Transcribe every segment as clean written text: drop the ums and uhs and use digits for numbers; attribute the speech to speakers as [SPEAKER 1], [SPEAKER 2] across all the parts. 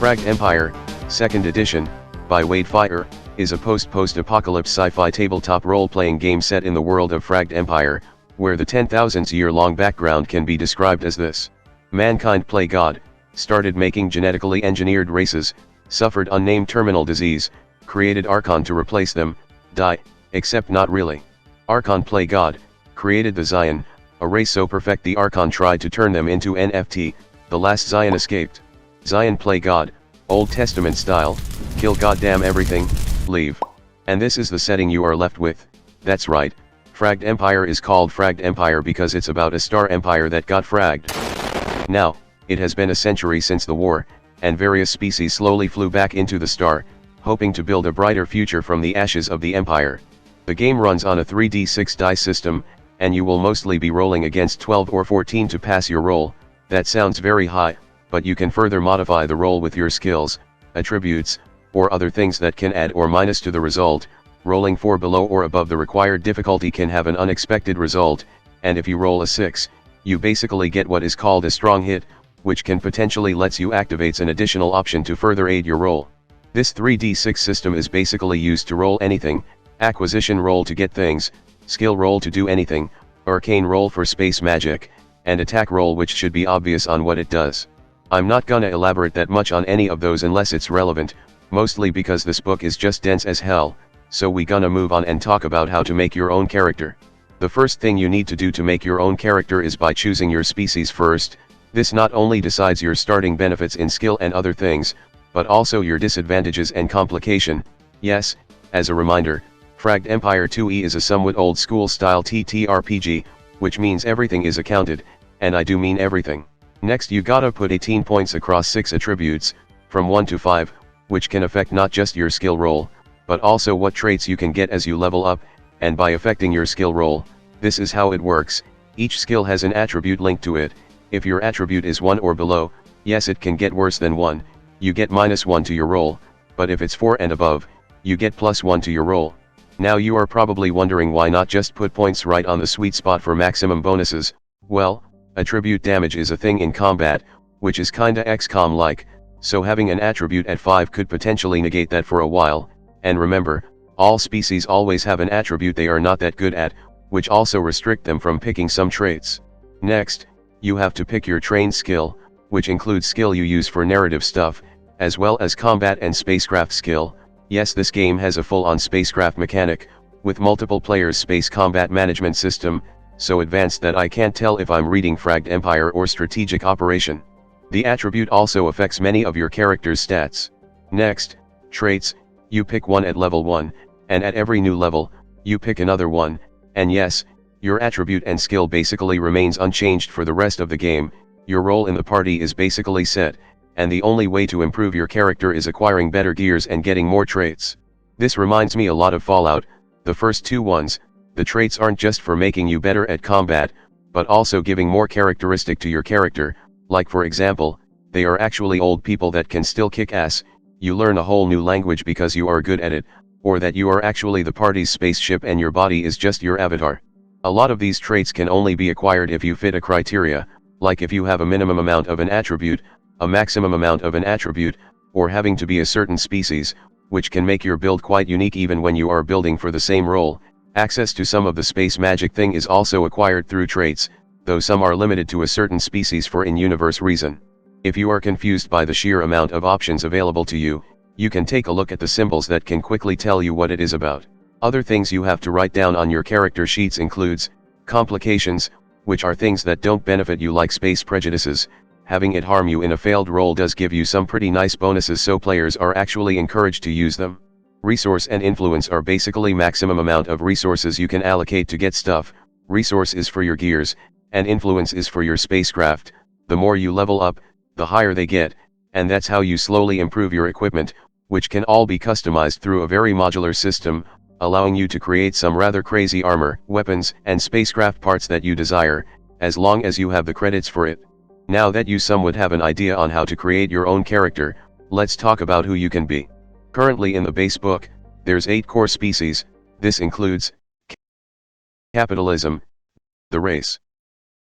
[SPEAKER 1] Fragged Empire, 2nd edition, by Wade Fyer, is a post-post-apocalyptic sci-fi tabletop role-playing game set in the world of Fragged Empire, where the 10,000-year-long background can be described as this. Mankind play God, started making genetically engineered races, suffered unnamed terminal disease, created Archon to replace them, die, except not really. Archon play God, created the Zion, a race so perfect the Archon tried to turn them into NFT, the last Zion escaped. Zion play God, Old Testament style, kill goddamn everything, leave. And this is the setting you are left with. That's right, Fragged Empire is called Fragged Empire because it's about a star empire that got fragged. Now, it has been a century since the war, and various species slowly flew back into the star, hoping to build a brighter future from the ashes of the empire. The game runs on a 3d6 dice system, and you will mostly be rolling against 12 or 14 to pass your roll. That sounds very high, but you can further modify the roll with your skills, attributes, or other things that can add or minus to the result. Rolling 4 below or above the required difficulty can have an unexpected result, and if you roll a 6, you basically get what is called a strong hit, which can potentially lets you activates an additional option to further aid your roll. This 3d6 system is basically used to roll anything: acquisition roll to get things, skill roll to do anything, arcane roll for space magic, and attack roll which should be obvious on what it does. I'm not gonna elaborate that much on any of those unless it's relevant, mostly because this book is just dense as hell, so we gonna move on and talk about how to make your own character. The first thing you need to do to make your own character is by choosing your species first. This not only decides your starting benefits in skill and other things, but also your disadvantages and complication. Yes, as a reminder, Fragged Empire 2e is a somewhat old school style TTRPG, which means everything is accounted, and I do mean everything. Next you gotta put 18 points across 6 attributes, from 1 to 5, which can affect not just your skill roll, but also what traits you can get as you level up, and by affecting your skill roll, this is how it works. Each skill has an attribute linked to it. If your attribute is 1 or below, yes it can get worse than 1, you get -1 to your roll, but if it's 4 and above, you get +1 to your roll. Now you are probably wondering why not just put points right on the sweet spot for maximum bonuses. Well, attribute damage is a thing in combat, which is kinda XCOM-like, so having an attribute at 5 could potentially negate that for a while, and remember, all species always have an attribute they are not that good at, which also restrict them from picking some traits. Next, you have to pick your trained skill, which includes skill you use for narrative stuff, as well as combat and spacecraft skill. Yes, this game has a full-on spacecraft mechanic, with multiple players space combat management system, so advanced that I can't tell if I'm reading Fragged Empire or Strategic Operation. The attribute also affects many of your character's stats. Next, traits, you pick one at level 1, and at every new level, you pick another one, and yes, your attribute and skill basically remains unchanged for the rest of the game. Your role in the party is basically set, and the only way to improve your character is acquiring better gears and getting more traits. This reminds me a lot of Fallout, the first 2 ones. The traits aren't just for making you better at combat, but also giving more characteristic to your character, like for example, they are actually old people that can still kick ass, you learn a whole new language because you are good at it, or that you are actually the party's spaceship and your body is just your avatar. A lot of these traits can only be acquired if you fit a criteria, like if you have a minimum amount of an attribute, a maximum amount of an attribute, or having to be a certain species, which can make your build quite unique even when you are building for the same role. Access to some of the space magic thing is also acquired through traits, though some are limited to a certain species for in-universe reason. If you are confused by the sheer amount of options available to you, you can take a look at the symbols that can quickly tell you what it is about. Other things you have to write down on your character sheets includes complications, which are things that don't benefit you like space prejudices. Having it harm you in a failed roll does give you some pretty nice bonuses, so players are actually encouraged to use them. Resource and influence are basically maximum amount of resources you can allocate to get stuff. Resource is for your gears, and influence is for your spacecraft. The more you level up, the higher they get, and that's how you slowly improve your equipment, which can all be customized through a very modular system, allowing you to create some rather crazy armor, weapons, and spacecraft parts that you desire, as long as you have the credits for it. Now that you somewhat have an idea on how to create your own character, let's talk about who you can be. Currently in the base book, there's 8 core species. This includes capitalism, the race.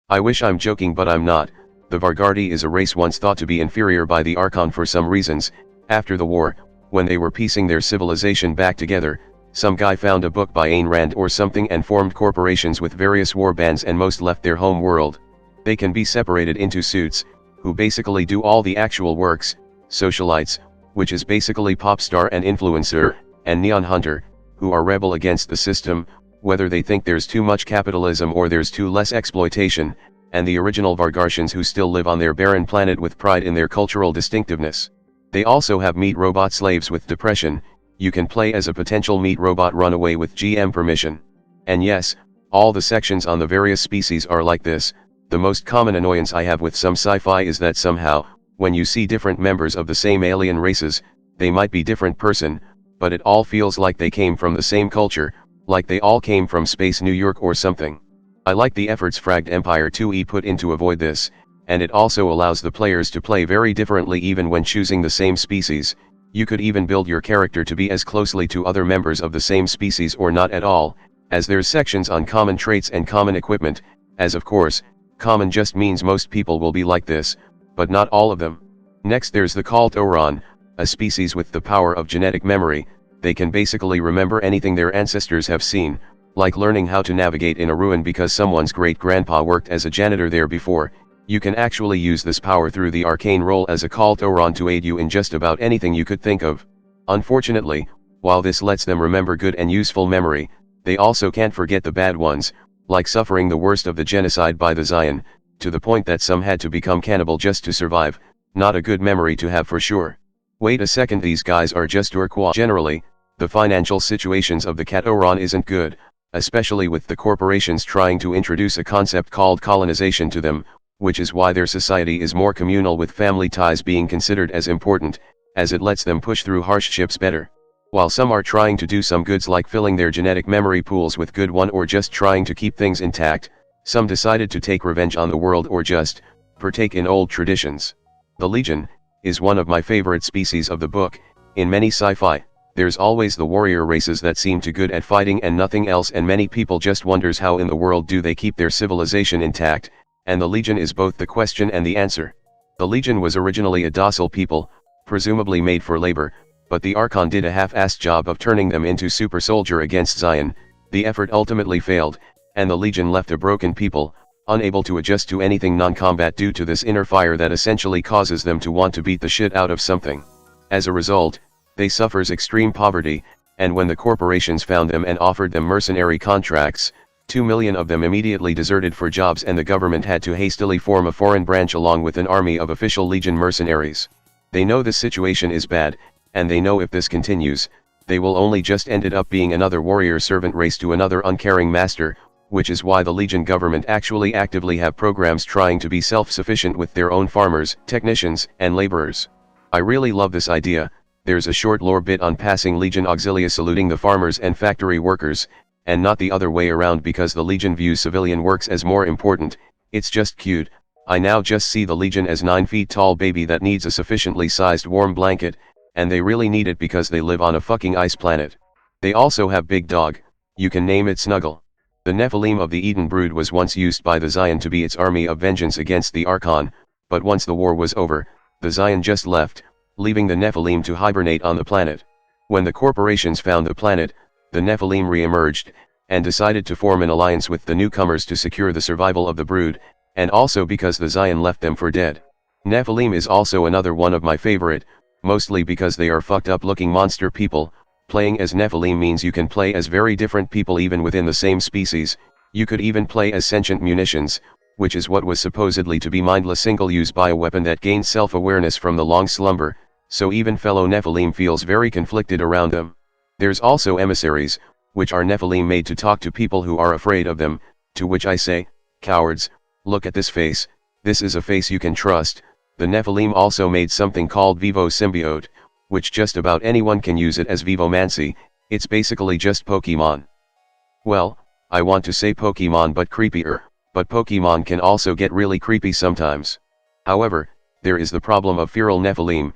[SPEAKER 1] I wish I'm joking but I'm not. The Vargardi is a race once thought to be inferior by the Archon for some reasons. After the war, when they were piecing their civilization back together, some guy found a book by Ayn Rand or something and formed corporations with various war bands, and most left their home world. They can be separated into suits, who basically do all the actual works, socialites, which is basically pop star and influencer, and neon hunter, who are rebel against the system, whether they think there's too much capitalism or there's too less exploitation, and the original Vargartians who still live on their barren planet with pride in their cultural distinctiveness. They also have meat robot slaves with depression. You can play as a potential meat robot runaway with GM permission. And yes, all the sections on the various species are like this. The most common annoyance I have with some sci-fi is that somehow, when you see different members of the same alien races, they might be different person, but it all feels like they came from the same culture, like they all came from space New York or something. I like the efforts Fragged Empire 2E put in to avoid this, and it also allows the players to play very differently even when choosing the same species. You could even build your character to be as closely to other members of the same species or not at all, as there's sections on common traits and common equipment, as of course, common just means most people will be like this, but not all of them. Next there's the Cult Oron, a species with the power of genetic memory. They can basically remember anything their ancestors have seen, like learning how to navigate in a ruin because someone's great-grandpa worked as a janitor there before. You can actually use this power through the arcane role as a Cult Oron to aid you in just about anything you could think of. Unfortunately, while this lets them remember good and useful memory, they also can't forget the bad ones, like suffering the worst of the genocide by the Zion, to the point that some had to become cannibal just to survive. Not a good memory to have for sure. Wait a second, these guys are just Urquois. Generally, the financial situations of the Cat Oron isn't good, especially with the corporations trying to introduce a concept called colonization to them, which is why their society is more communal, with family ties being considered as important, as it lets them push through hardships better. While some are trying to do some goods like filling their genetic memory pools with good one or just trying to keep things intact, some decided to take revenge on the world or just partake in old traditions. The Legion is one of my favorite species of the book. In many sci-fi, there's always the warrior races that seem too good at fighting and nothing else, and many people just wonders how in the world do they keep their civilization intact, and the Legion is both the question and the answer. The Legion was originally a docile people, presumably made for labor, but the Archon did a half-assed job of turning them into super soldier against Zion. The effort ultimately failed, and the Legion left a broken people, unable to adjust to anything non-combat due to this inner fire that essentially causes them to want to beat the shit out of something. As a result, they suffers extreme poverty, and when the corporations found them and offered them mercenary contracts, 2 million of them immediately deserted for jobs, and the government had to hastily form a foreign branch along with an army of official Legion mercenaries. They know this situation is bad, and they know if this continues, they will only just ended up being another warrior servant race to another uncaring master, which is why the Legion government actually actively have programs trying to be self-sufficient with their own farmers, technicians, and laborers. I really love this idea. There's a short lore bit on passing Legion auxilia saluting the farmers and factory workers, and not the other way around, because the Legion views civilian works as more important. It's just cute. I now just see the Legion as 9 feet tall baby that needs a sufficiently sized warm blanket, and they really need it because they live on a fucking ice planet. They also have big dog. You can name it Snuggle. The Nephilim of the Eden Brood was once used by the Zion to be its army of vengeance against the Archon, but once the war was over, the Zion just left, leaving the Nephilim to hibernate on the planet. When the corporations found the planet, the Nephilim re-emerged, and decided to form an alliance with the newcomers to secure the survival of the brood, and also because the Zion left them for dead. Nephilim is also another one of my favorite, mostly because they are fucked up looking monster people. Playing as Nephilim means you can play as very different people even within the same species. You could even play as sentient munitions, which is what was supposedly to be mindless single-use bioweapon that gains self-awareness from the long slumber, so even fellow Nephilim feels very conflicted around them. There's also emissaries, which are Nephilim made to talk to people who are afraid of them, to which I say, cowards, look at this face, this is a face you can trust. The Nephilim also made something called Vivo Symbiote, which just about anyone can use it as Vivomancy. It's basically just Pokemon. Well, I want to say Pokemon but creepier, but Pokemon can also get really creepy sometimes. However, there is the problem of feral Nephilim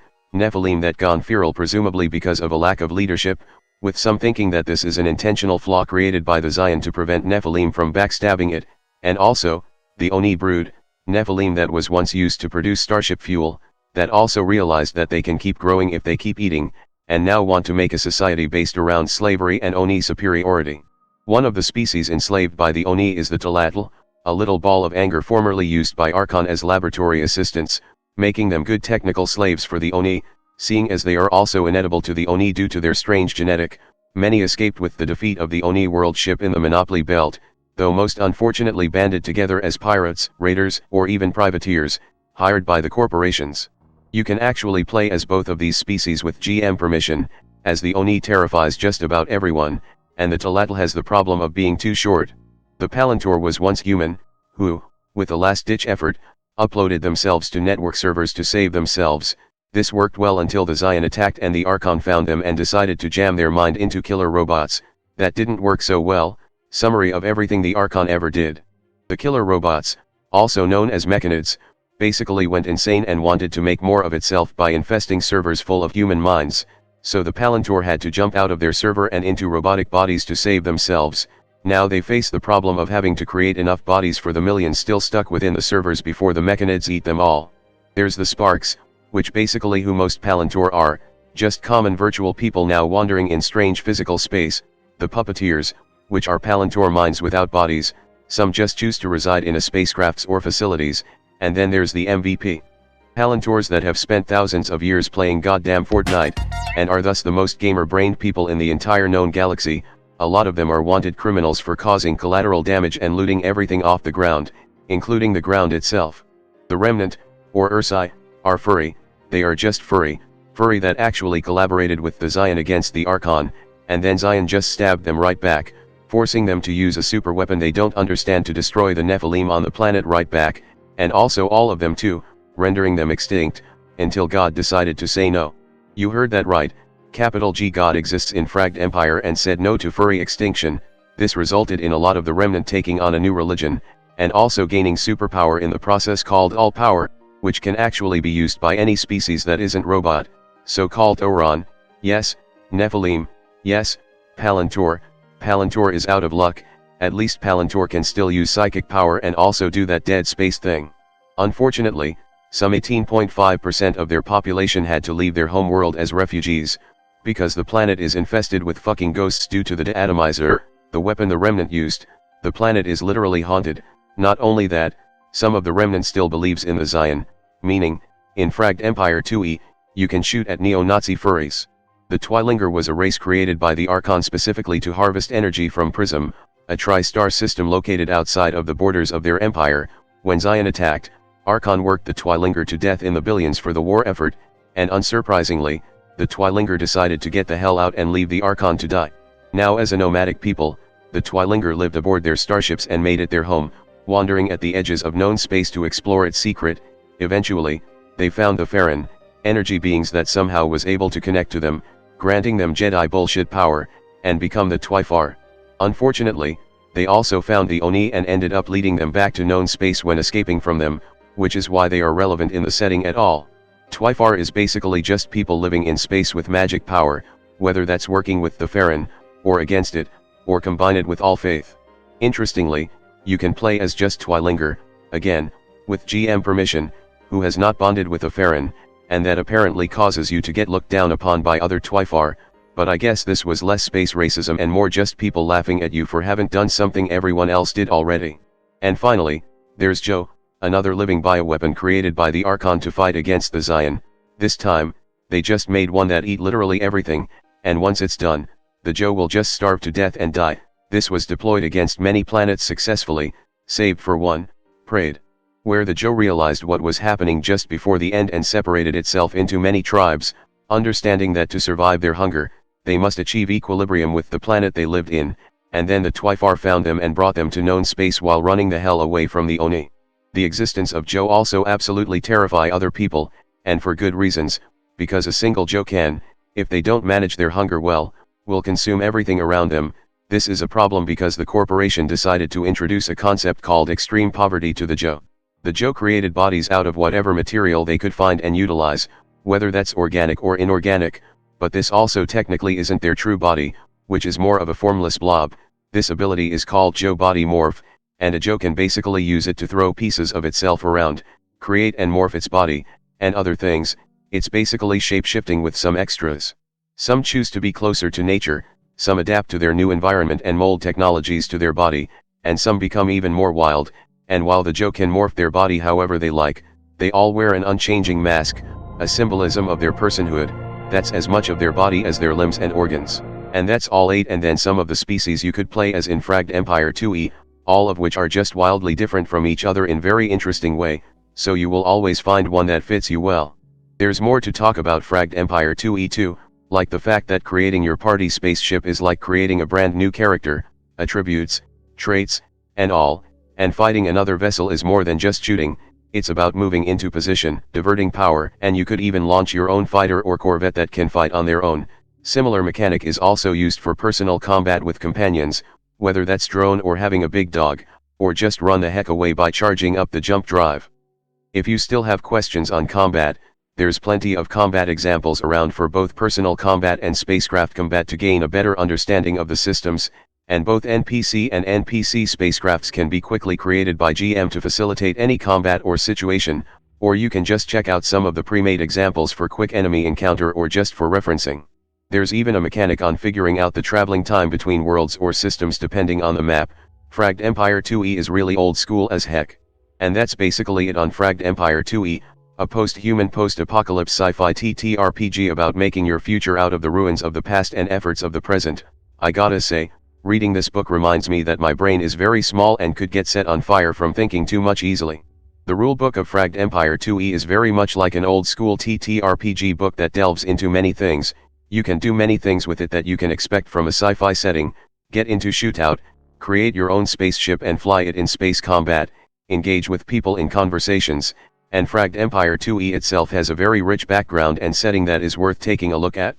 [SPEAKER 1] that gone feral presumably because of a lack of leadership, with some thinking that this is an intentional flaw created by the Zion to prevent Nephilim from backstabbing it, and also, the Oni brood, Nephilim that was once used to produce starship fuel, that also realized that they can keep growing if they keep eating, and now want to make a society based around slavery and Oni superiority. One of the species enslaved by the Oni is the Talatl, a little ball of anger formerly used by Archon as laboratory assistants, making them good technical slaves for the Oni, seeing as they are also inedible to the Oni due to their strange genetic. Many escaped with the defeat of the Oni world ship in the Monopoly Belt, though most unfortunately banded together as pirates, raiders, or even privateers, hired by the corporations. You can actually play as both of these species with GM permission, as the Oni terrifies just about everyone, and the Talatl has the problem of being too short. The Palantor was once human, who, with a last-ditch effort, uploaded themselves to network servers to save themselves. This worked well until the Zion attacked and the Archon found them and decided to jam their mind into killer robots. That didn't work so well. Summary of everything the Archon ever did. The killer robots, also known as mechanids, basically went insane and wanted to make more of itself by infesting servers full of human minds, so the Palantor had to jump out of their server and into robotic bodies to save themselves. Now they face the problem of having to create enough bodies for the millions still stuck within the servers before the mechanids eat them all. There's the Sparks, which basically who most Palantor are, just common virtual people now wandering in strange physical space. The Puppeteers, which are Palantor minds without bodies, some just choose to reside in a spacecrafts or facilities, and then there's the MVP. Palantors that have spent thousands of years playing goddamn Fortnite, and are thus the most gamer-brained people in the entire known galaxy. A lot of them are wanted criminals for causing collateral damage and looting everything off the ground, including the ground itself. The Remnant, or Ursai, are furry. They are just furry that actually collaborated with the Zion against the Archon, and then Zion just stabbed them right back, forcing them to use a super weapon they don't understand to destroy the Nephilim on the planet right back, and also all of them too, rendering them extinct, until God decided to say no. You heard that right, capital G. God exists in Fragged Empire and said no to furry extinction. This resulted in a lot of the Remnant taking on a new religion, and also gaining superpower in the process called All Power, which can actually be used by any species that isn't robot, so-called Oron, yes, Nephilim, yes, Palantor. Palantor is out of luck. At least Palantor can still use psychic power and also do that dead space thing. Unfortunately, some 18.5% of their population had to leave their home world as refugees, because the planet is infested with fucking ghosts due to the deatomizer, the weapon the Remnant used. The planet is literally haunted. Not only that, some of the Remnant still believes in the Zion, meaning, in Fragged Empire 2e, you can shoot at neo-Nazi furries. The Twi'lingr was a race created by the Archon specifically to harvest energy from Prism, a tri-star system located outside of the borders of their empire. When Zion attacked, Archon worked the Twi'lingr to death in the billions for the war effort, and unsurprisingly, the Twi'lingr decided to get the hell out and leave the Archon to die. Now as a nomadic people, the Twi'lingr lived aboard their starships and made it their home, wandering at the edges of known space to explore its secret. Eventually, they found the Farron, energy beings that somehow was able to connect to them, granting them Jedi bullshit power, and become the Twifar. Unfortunately, they also found the Oni and ended up leading them back to known space when escaping from them, which is why they are relevant in the setting at all. Twifar is basically just people living in space with magic power, whether that's working with the Farron, or against it, or combine it with all faith. Interestingly, you can play as just Twi'lingr, again, with GM permission, who has not bonded with a Farron, and that apparently causes you to get looked down upon by other Twifar, but I guess this was less space racism and more just people laughing at you for haven't done something everyone else did already. And finally, there's Joe, another living bioweapon created by the Archon to fight against the Zion. This time, they just made one that eat literally everything, and once it's done, the Joe will just starve to death and die. This was deployed against many planets successfully, save for one, Prayed, where the Joe realized what was happening just before the end and separated itself into many tribes, understanding that to survive their hunger, they must achieve equilibrium with the planet they lived in, and then the Twifar found them and brought them to known space while running the hell away from the Oni. The existence of Joe also absolutely terrify other people, and for good reasons, because a single Joe can, if they don't manage their hunger well, will consume everything around them. This is a problem because the corporation decided to introduce a concept called extreme poverty to the Joe. The Joe created bodies out of whatever material they could find and utilize, whether that's organic or inorganic, but this also technically isn't their true body, which is more of a formless blob. This ability is called Joe Body Morph, and a Joe can basically use it to throw pieces of itself around, create and morph its body, and other things. It's basically shape-shifting with some extras. Some choose to be closer to nature, some adapt to their new environment and mold technologies to their body, and some become even more wild, and while the Joe can morph their body however they like, they all wear an unchanging mask, a symbolism of their personhood, that's as much of their body as their limbs and organs. And that's all 8 and then some of the species you could play as in Fragged Empire 2e, all of which are just wildly different from each other in very interesting way, so you will always find one that fits you well. There's more to talk about Fragged Empire 2e too, like the fact that creating your party spaceship is like creating a brand new character, attributes, traits, and all, and fighting another vessel is more than just shooting, it's about moving into position, diverting power, and you could even launch your own fighter or corvette that can fight on their own. Similar mechanic is also used for personal combat with companions, whether that's drone or having a big dog, or just run the heck away by charging up the jump drive. If you still have questions on combat, there's plenty of combat examples around for both personal combat and spacecraft combat to gain a better understanding of the systems, and both NPC and NPC spacecrafts can be quickly created by GM to facilitate any combat or situation, or you can just check out some of the pre-made examples for quick enemy encounter or just for referencing. There's even a mechanic on figuring out the traveling time between worlds or systems depending on the map. Fragged Empire 2e is really old school as heck. And that's basically it on Fragged Empire 2e, a post-human post-apocalypse sci-fi TTRPG about making your future out of the ruins of the past and efforts of the present. I gotta say, reading this book reminds me that my brain is very small and could get set on fire from thinking too much easily. The rulebook of Fragged Empire 2e is very much like an old-school TTRPG book that delves into many things. You can do many things with it that you can expect from a sci-fi setting, get into shootout, create your own spaceship and fly it in space combat, engage with people in conversations, and Fragged Empire 2e itself has a very rich background and setting that is worth taking a look at.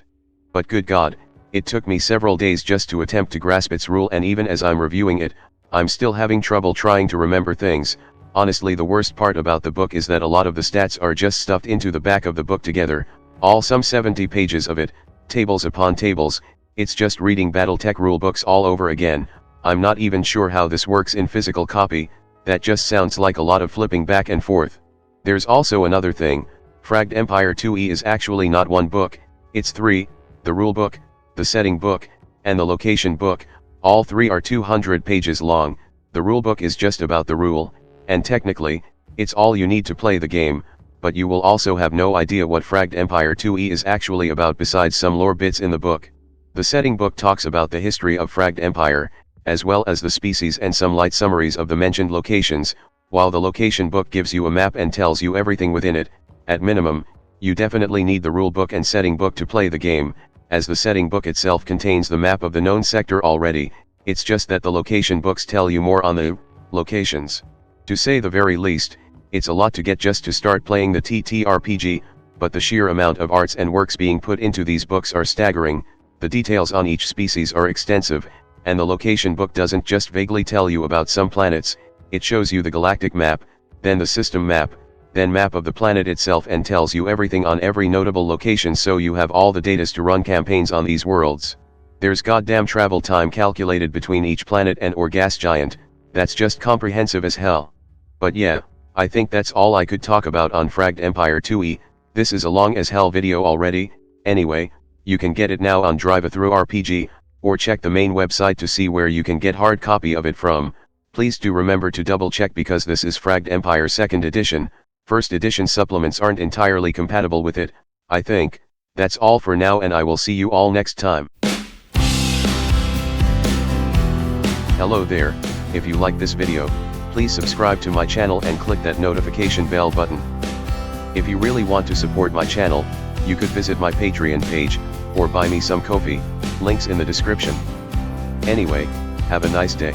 [SPEAKER 1] But good God, it took me several days just to attempt to grasp its rule, and even as I'm reviewing it, I'm still having trouble trying to remember things. Honestly, the worst part about the book is that a lot of the stats are just stuffed into the back of the book together, all some 70 pages of it, tables upon tables. It's just reading BattleTech rulebooks all over again. I'm not even sure how this works in physical copy, that just sounds like a lot of flipping back and forth. There's also another thing, Fragged Empire 2e is actually not one book, it's 3, the rulebook, the setting book, and the location book. All 3 are 200 pages long. The rulebook is just about the rule, and technically, it's all you need to play the game, but you will also have no idea what Fragged Empire 2e is actually about besides some lore bits in the book. The setting book talks about the history of Fragged Empire, as well as the species and some light summaries of the mentioned locations, while the location book gives you a map and tells you everything within it. At minimum, you definitely need the rulebook and setting book to play the game, as the setting book itself contains the map of the known sector already. It's just that the location books tell you more on the locations. To say the very least, it's a lot to get just to start playing the TTRPG, but the sheer amount of arts and works being put into these books are staggering. The details on each species are extensive, and the location book doesn't just vaguely tell you about some planets, it shows you the galactic map, then the system map, then map of the planet itself, and tells you everything on every notable location, so you have all the datas to run campaigns on these worlds. There's goddamn travel time calculated between each planet and or gas giant. That's just comprehensive as hell. But yeah, I think that's all I could talk about on Fragged Empire 2e. This is a long as hell video already. Anyway, you can get it now on Drive-Thru RPG, or check the main website to see where you can get hard copy of it from. Please do remember to double check, because this is Fragged Empire 2nd edition. First edition supplements aren't entirely compatible with it, I think. That's all for now, and I will see you all next time. Hello there, if you like this video, please subscribe to my channel and click that notification bell button. If you really want to support my channel, you could visit my Patreon page, or buy me some coffee, links in the description. Anyway, have a nice day.